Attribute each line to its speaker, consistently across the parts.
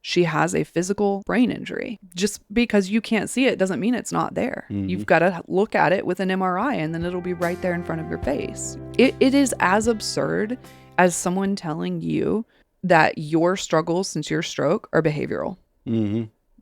Speaker 1: she has a physical brain injury. Just because you can't see it doesn't mean it's not there. You've got to look at it with an MRI and then it'll be right there in front of your face. It is as absurd as someone telling you that your struggles since your stroke are behavioral.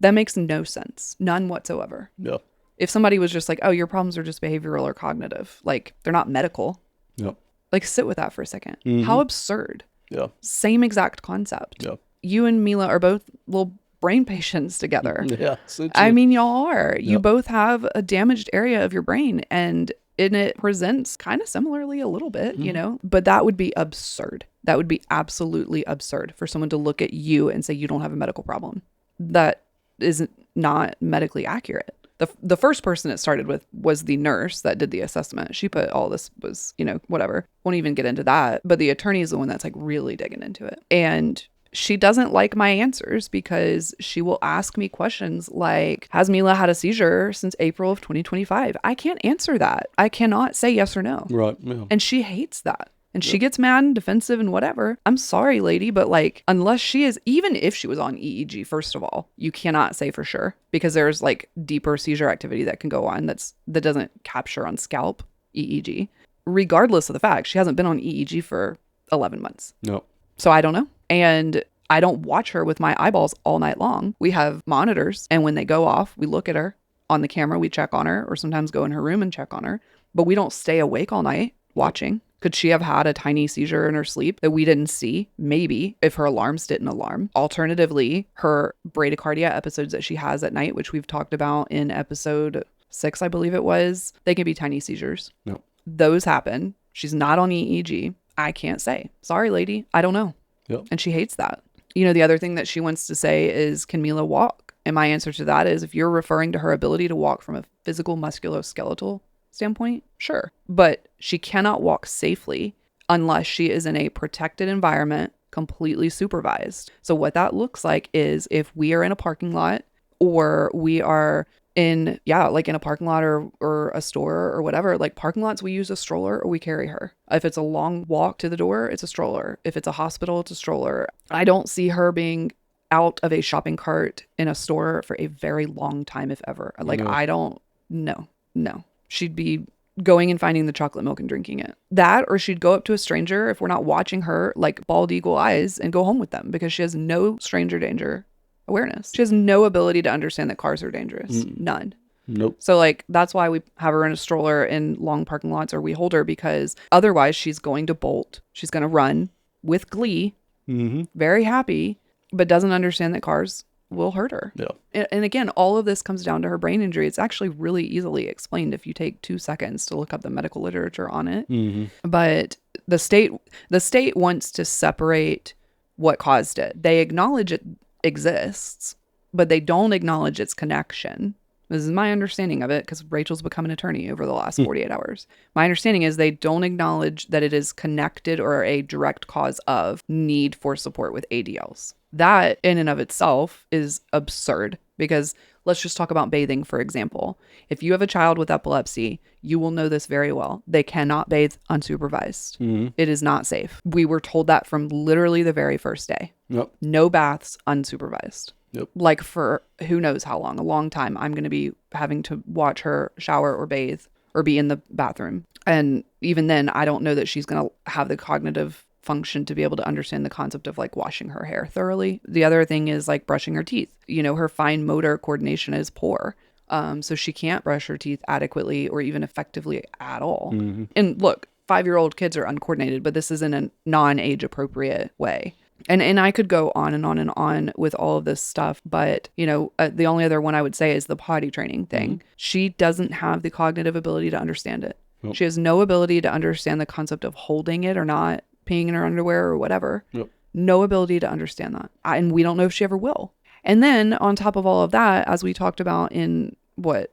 Speaker 1: That makes no sense. None whatsoever.
Speaker 2: Yeah.
Speaker 1: If somebody was just like, oh, your problems are just behavioral or cognitive, like they're not medical.
Speaker 2: Yep.
Speaker 1: Like sit with that for a second. How absurd.
Speaker 2: Yeah.
Speaker 1: Same exact concept.
Speaker 2: Yeah.
Speaker 1: You and Mila are both little brain patients together.
Speaker 2: Yeah.
Speaker 1: I mean, y'all are. You
Speaker 2: Yep.
Speaker 1: both have a damaged area of your brain and it presents kind of similarly a little bit, you know, but that would be absurd. That would be absolutely absurd for someone to look at you and say you don't have a medical problem. That is not medically accurate. The first person it started with was the nurse that did the assessment. She put all this was, you know, whatever. Won't even get into that. But the attorney is the one that's like really digging into it. And she doesn't like my answers because she will ask me questions like, has Mila had a seizure since April of 2025? I can't answer that. I cannot say yes or no.
Speaker 2: Right. Yeah.
Speaker 1: And she hates that. And she gets mad and defensive and whatever. I'm sorry, lady, but like, unless she is, even if she was on EEG, first of all, you cannot say for sure because there's like deeper seizure activity that can go on that doesn't capture on scalp EEG. Regardless of the fact, she hasn't been on EEG for 11 months.
Speaker 2: No.
Speaker 1: So I don't know. And I don't watch her with my eyeballs all night long. We have monitors, and when they go off, we look at her on the camera, we check on her, or sometimes go in her room and check on her. But we don't stay awake all night watching. Could she have had a tiny seizure in her sleep that we didn't see? Maybe, if her alarms didn't alarm. Alternatively, her bradycardia episodes that she has at night, which we've talked about in episode 6, I believe it was, they can be tiny seizures.
Speaker 2: No.
Speaker 1: Those happen. She's not on EEG. I can't say. Sorry, lady. I don't know.
Speaker 2: Yep.
Speaker 1: And she hates that. You know, the other thing that she wants to say is, can Mila walk? And my answer to that is, if you're referring to her ability to walk from a physical musculoskeletal standpoint, sure. But she cannot walk safely unless she is in a protected environment, completely supervised. So what that looks like is if we are in a parking lot or we are in a parking lot or a store or whatever, like parking lots, we use a stroller or we carry her. If it's a long walk to the door, it's a stroller. If it's a hospital, it's a stroller. I don't see her being out of a shopping cart in a store for a very long time, if ever. Like, I don't know. No. She'd be going and finding the chocolate milk and drinking it. That, or she'd go up to a stranger if we're not watching her, like bald eagle eyes, and go home with them because she has no stranger danger awareness. She has no ability to understand that cars are dangerous. None.
Speaker 2: Nope.
Speaker 1: So like, that's why we have her in a stroller in long parking lots, or we hold her, because otherwise she's going to bolt. She's going to run with glee, very happy, but doesn't understand that cars will hurt her.
Speaker 2: Yeah.
Speaker 1: And again, all of this comes down to her brain injury. It's actually really easily explained if you take 2 seconds to look up the medical literature on it. But the state wants to separate what caused it. They acknowledge it exists, but they don't acknowledge its connection. This is my understanding of it, because Rachel's become an attorney over the last 48 hours. My understanding is they don't acknowledge that it is connected or a direct cause of need for support with ADLs. That in and of itself is absurd, because let's just talk about bathing, for example. If you have a child with epilepsy, you will know this very well. They cannot bathe unsupervised. It is not safe. We were told that from literally the very first day.
Speaker 2: Yep.
Speaker 1: No baths unsupervised.
Speaker 2: Yep.
Speaker 1: Like for who knows how long, a long time, I'm going to be having to watch her shower or bathe or be in the bathroom. And even then, I don't know that she's going to have the cognitive function to be able to understand the concept of like washing her hair thoroughly. The other thing is like brushing her teeth. You know, her fine motor coordination is poor. So she can't brush her teeth adequately or even effectively at all. And look, 5-year-old kids are uncoordinated, but this is in a non-age appropriate way. And I could go on and on and on with all of this stuff, but you know, the only other one I would say is the potty training thing. She doesn't have the cognitive ability to understand it.
Speaker 2: Nope.
Speaker 1: She has no ability to understand the concept of holding it or not, peeing in her underwear or whatever.
Speaker 2: Yep.
Speaker 1: No ability to understand that. And we don't know if she ever will. And then on top of all of that, as we talked about in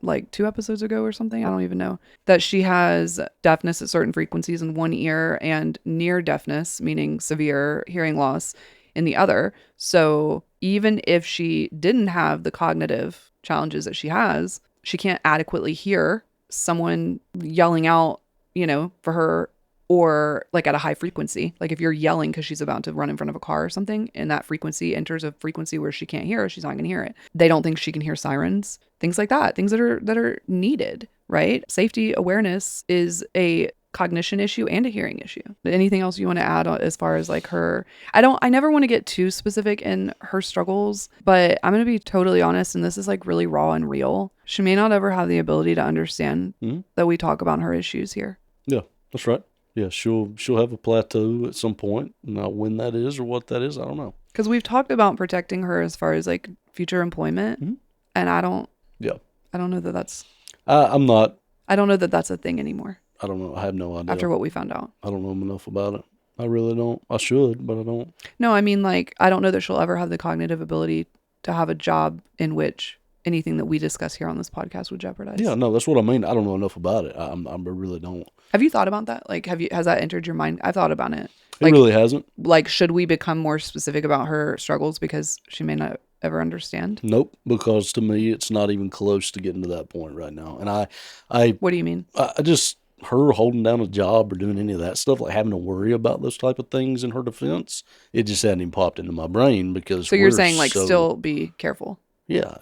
Speaker 1: like 2 episodes ago or something, I don't even know, that she has deafness at certain frequencies in one ear and near deafness, meaning severe hearing loss, in the other. So even if she didn't have the cognitive challenges that she has, she can't adequately hear someone yelling out, you know, for her or like at a high frequency. Like if you're yelling because she's about to run in front of a car or something, and that frequency enters a frequency where she can't hear it, she's not going to hear it. They don't think she can hear sirens, things like that, things that are needed, right? Safety awareness is a cognition issue and a hearing issue. Anything else you want to add as far as like her? I never want to get too specific in her struggles, but I'm going to be totally honest, and this is like really raw and real. She may not ever have the ability to understand that we talk about her issues here.
Speaker 2: Yeah, that's right. Yeah, she'll have a plateau at some point. Now, when that is or what that is, I don't know.
Speaker 1: Because we've talked about protecting her as far as like future employment, and I don't know that that's.
Speaker 2: I'm not.
Speaker 1: I don't know that that's a thing anymore.
Speaker 2: I don't know. I have no idea.
Speaker 1: After what we found out,
Speaker 2: I don't know enough about it. I really don't. I should, but I don't.
Speaker 1: No, I mean, like, I don't know that she'll ever have the cognitive ability to have a job in which anything that we discuss here on this podcast would jeopardize.
Speaker 2: Yeah, no, that's what I mean. I don't know enough about it. I really don't.
Speaker 1: Have you thought about that? Like, has that entered your mind? I've thought about it.
Speaker 2: It really hasn't.
Speaker 1: Like, should we become more specific about her struggles because she may not ever understand?
Speaker 2: Nope, because to me, it's not even close to getting to that point right now. And
Speaker 1: What do you mean?
Speaker 2: I just, her holding down a job or doing any of that stuff, like having to worry about those type of things in her defense, it just hadn't even popped into my brain because.
Speaker 1: So you're saying like still be careful.
Speaker 2: Yeah,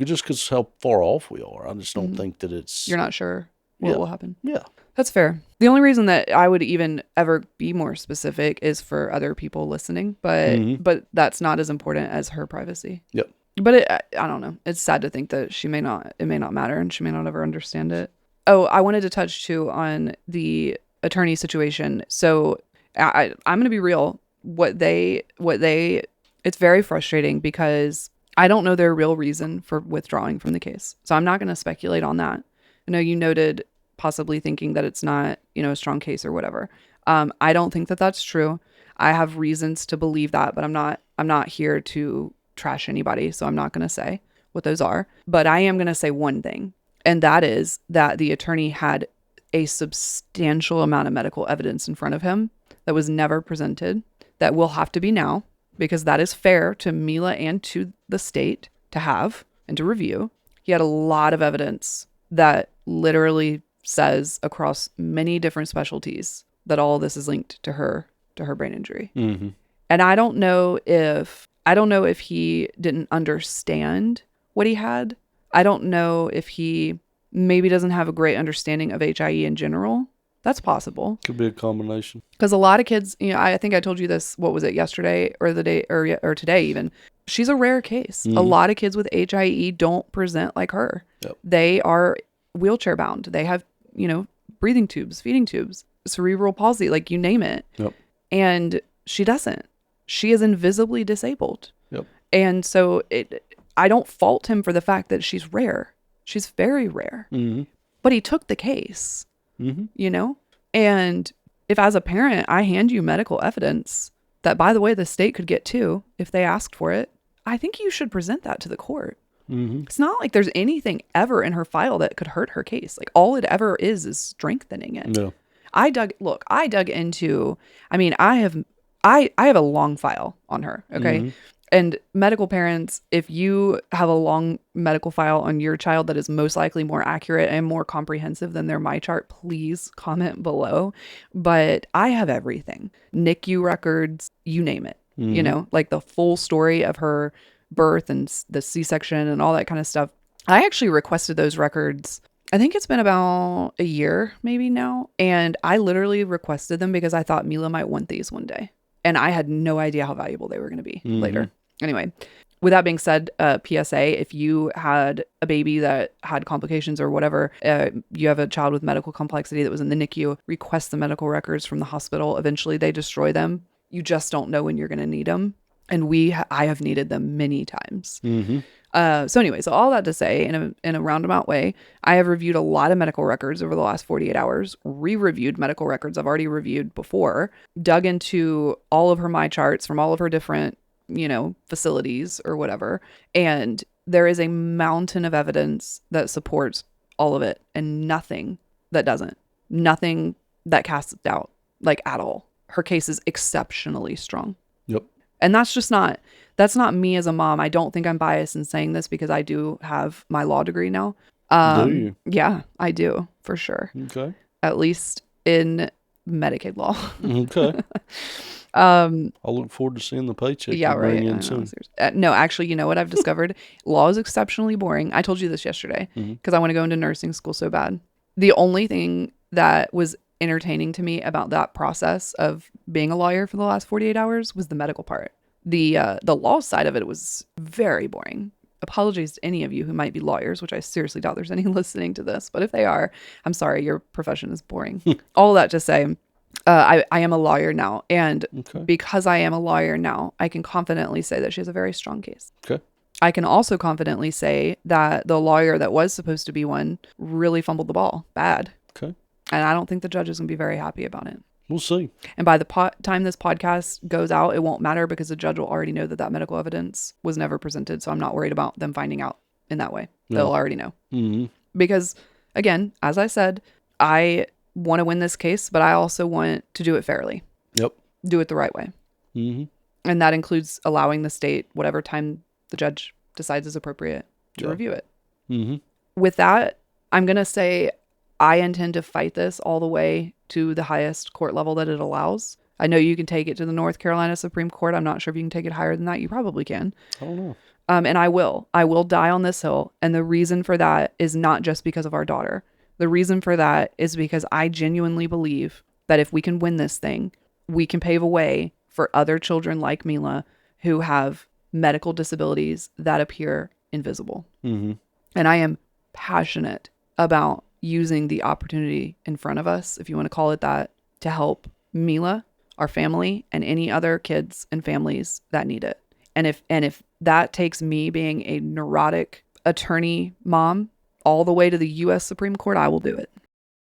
Speaker 2: just because how far off we are, I just don't think that it's.
Speaker 1: You're not sure what will happen.
Speaker 2: Yeah.
Speaker 1: That's fair. The only reason that I would even ever be more specific is for other people listening, but that's not as important as her privacy.
Speaker 2: Yep.
Speaker 1: But I don't know. It's sad to think that it may not matter and she may not ever understand it. Oh, I wanted to touch too on the attorney situation. So I'm going to be real. It's very frustrating because I don't know their real reason for withdrawing from the case. So I'm not going to speculate on that. I know you noted possibly thinking that it's not, a strong case or whatever. I don't think that that's true. I have reasons to believe that, but I'm not here to trash anybody. So I'm not going to say what those are, but I am going to say one thing. And that is that the attorney had a substantial amount of medical evidence in front of him that was never presented, that will have to be now, because that is fair to Mila and to the state to have and to review. He had a lot of evidence that literally says across many different specialties that all of this is linked to her brain injury.
Speaker 2: Mm-hmm.
Speaker 1: And I don't know if he didn't understand what he had. I don't know if he maybe doesn't have a great understanding of HIE in general. That's possible.
Speaker 2: Could be a combination. Because
Speaker 1: a lot of kids, I think I told you this, what was it, yesterday or the day or today even. She's a rare case. Mm-hmm. A lot of kids with HIE don't present like her.
Speaker 2: Yep.
Speaker 1: They are wheelchair bound. They have, breathing tubes, feeding tubes, cerebral palsy, like you name it.
Speaker 2: Yep.
Speaker 1: And she doesn't. She is invisibly disabled.
Speaker 2: Yep.
Speaker 1: And so I don't fault him for the fact that she's rare. She's very rare.
Speaker 2: Mm-hmm.
Speaker 1: But he took the case,
Speaker 2: mm-hmm.
Speaker 1: And if as a parent, I hand you medical evidence that, by the way, the state could get too if they asked for it, I think you should present that to the court.
Speaker 2: Mm-hmm.
Speaker 1: It's not like there's anything ever in her file that could hurt her case. Like all it ever is strengthening it.
Speaker 2: No.
Speaker 1: I dug into, I have a long file on her. Okay.
Speaker 2: Mm-hmm.
Speaker 1: And medical parents, if you have a long medical file on your child that is most likely more accurate and more comprehensive than their MyChart, please comment below. But I have everything. NICU records, you name it.
Speaker 2: Mm-hmm.
Speaker 1: Like the full story of her birth and the C-section and all that kind of stuff. I actually requested those records. I think it's been about a year maybe now. And I literally requested them because I thought Mila might want these one day. And I had no idea how valuable they were going to be later. Anyway, with that being said, PSA, if you had a baby that had complications or whatever, you have a child with medical complexity that was in the NICU, request the medical records from the hospital. Eventually they destroy them. You just don't know when you're going to need them. And I have needed them many times.
Speaker 2: Mm-hmm.
Speaker 1: So all that to say, in a roundabout way, I have reviewed a lot of medical records over the last 48 hours, re-reviewed medical records I've already reviewed before, dug into all of her MyCharts from all of her different, facilities or whatever. And there is a mountain of evidence that supports all of it and nothing that doesn't. Nothing that casts doubt, like at all. Her case is exceptionally strong.
Speaker 2: Yep.
Speaker 1: And that's not me as a mom. I don't think I'm biased in saying this because I do have my law degree now.
Speaker 2: Do you?
Speaker 1: Yeah, I do, for sure.
Speaker 2: Okay.
Speaker 1: At least in Medicaid law.
Speaker 2: Okay.
Speaker 1: Um,
Speaker 2: I'll look forward to seeing the paycheck
Speaker 1: yeah,
Speaker 2: you bring
Speaker 1: right. I
Speaker 2: in
Speaker 1: know,
Speaker 2: soon.
Speaker 1: seriously. No, actually, you know what I've discovered? Law is exceptionally boring. I told you this yesterday because I want to go into nursing school so bad. The only thing that was entertaining to me about that process of being a lawyer for the last 48 hours was the medical part. The law side of it was very boring. Apologies to any of you who might be lawyers, which I seriously doubt there's any listening to this, but if they are, I'm sorry, your profession is boring. All that to say, I am a lawyer now, and
Speaker 2: Okay.
Speaker 1: because I am a lawyer now, I can confidently say that she has a very strong case.
Speaker 2: Okay.
Speaker 1: I can also confidently say that the lawyer that was supposed to be one really fumbled the ball bad.
Speaker 2: Okay.
Speaker 1: And I don't think the judge is going to be very happy about it.
Speaker 2: We'll see.
Speaker 1: And by the time this podcast goes out, it won't matter because the judge will already know that that medical evidence was never presented. So I'm not worried about them finding out in that way. They'll already know.
Speaker 2: Mm-hmm.
Speaker 1: Because, again, as I said, I want to win this case, but I also want to do it fairly.
Speaker 2: Yep.
Speaker 1: Do it the right way.
Speaker 2: Mm-hmm.
Speaker 1: And that includes allowing the state whatever time the judge decides is appropriate to review it.
Speaker 2: Mm-hmm.
Speaker 1: With that, I'm going to say I intend to fight this all the way to the highest court level that it allows. I know you can take it to the North Carolina Supreme Court. I'm not sure if you can take it higher than that. You probably can.
Speaker 2: I don't know.
Speaker 1: And I will. I will die on this hill. And the reason for that is not just because of our daughter. The reason for that is because I genuinely believe that if we can win this thing, we can pave a way for other children like Mila who have medical disabilities that appear invisible.
Speaker 2: Mm-hmm.
Speaker 1: And I am passionate about using the opportunity in front of us, if you want to call it that, to help Mila, our family, and any other kids and families that need it. And if that takes me being a neurotic attorney mom all the way to the U.S. Supreme Court, I will do it.